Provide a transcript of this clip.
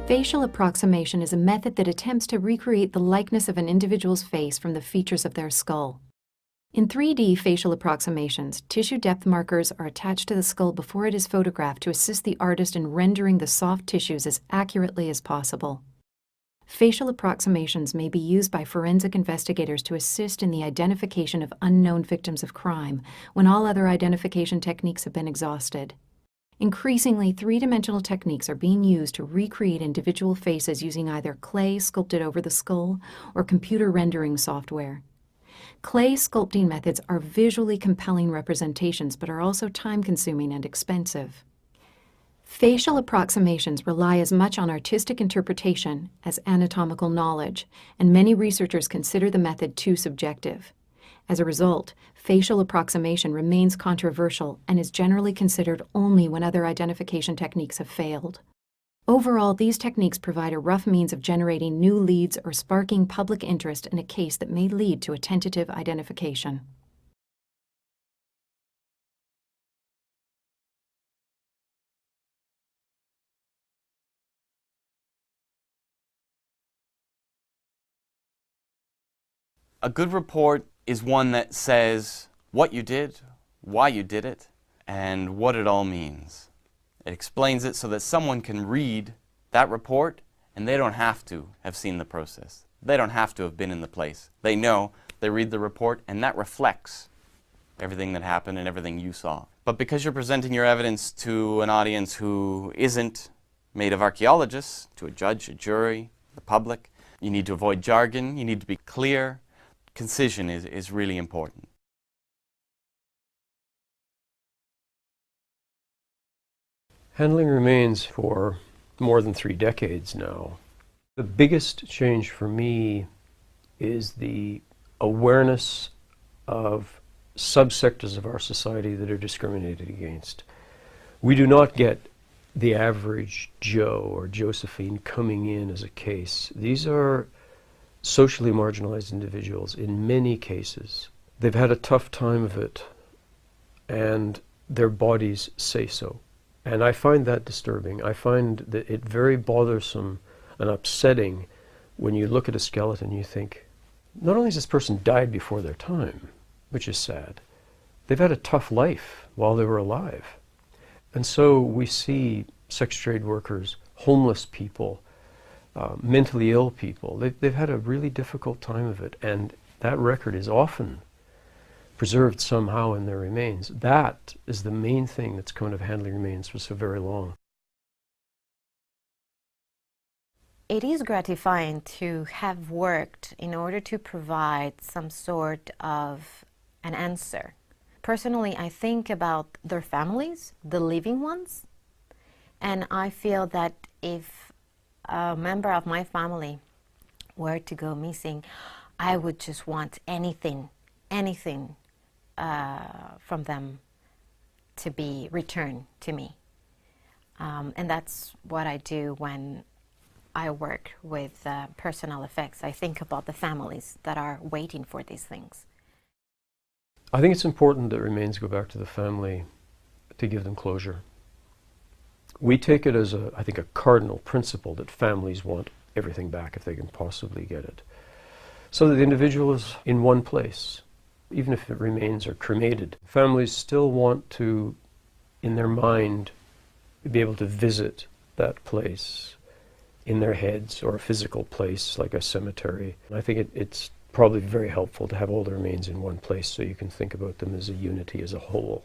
Facial approximation is a method that attempts to recreate the likeness of an individual's face from the features of their skull. In 3D facial approximations, tissue depth markers are attached to the skull before it is photographed to assist the artist in rendering the soft tissues as accurately as possible. Facial approximations may be used by forensic investigators to assist in the identification of unknown victims of crime when all other identification techniques have been exhausted. Increasingly, three-dimensional techniques are being used to recreate individual faces using either clay sculpted over the skull or computer rendering software. Clay sculpting methods are visually compelling representations but are also time-consuming and expensive. Facial approximations rely as much on artistic interpretation as anatomical knowledge, and many researchers consider the method too subjective. As a result, facial approximation remains controversial and is generally considered only when other identification techniques have failed. Overall, these techniques provide a rough means of generating new leads or sparking public interest in a case that may lead to a tentative identification. A good report is one that says what you did, why you did it, and what it all means. It explains it so that someone can read that report and they don't have to have seen the process. They don't have to have been in the place. They know, they read the report, and that reflects everything that happened and everything you saw. But because you're presenting your evidence to an audience who isn't made of archaeologists, to a judge, a jury, the public, you need to avoid jargon, you need to be clear. Concision is really important. Handling remains for more than 3 decades now. The biggest change for me is the awareness of subsectors of our society that are discriminated against. We do not get the average Joe or Josephine coming in as a case. These are socially marginalized individuals in many cases. They've had a tough time of it, and their bodies say so. And I find that disturbing. I find that it very bothersome and upsetting when you look at a skeleton and you think, not only has this person died before their time, which is sad, they've had a tough life while they were alive. And so we see sex trade workers, homeless people, mentally ill people. They've had a really difficult time of it, and that record is often preserved somehow in their remains. That is the main thing that's come out of handling remains for so very long. It is gratifying to have worked in order to provide some sort of an answer. Personally, I think about their families, the living ones, and I feel that if a member of my family were to go missing, I would just want anything from them to be returned to me. And that's what I do when I work with personal effects. I think about the families that are waiting for these things. I think it's important that remains go back to the family to give them closure. We take it as I think a cardinal principle that families want everything back if they can possibly get it. So that the individual is in one place, even if it remains are cremated. Families still want to, in their mind, be able to visit that place in their heads, or a physical place like a cemetery. I think it's probably very helpful to have all the remains in one place so you can think about them as a unity, as a whole.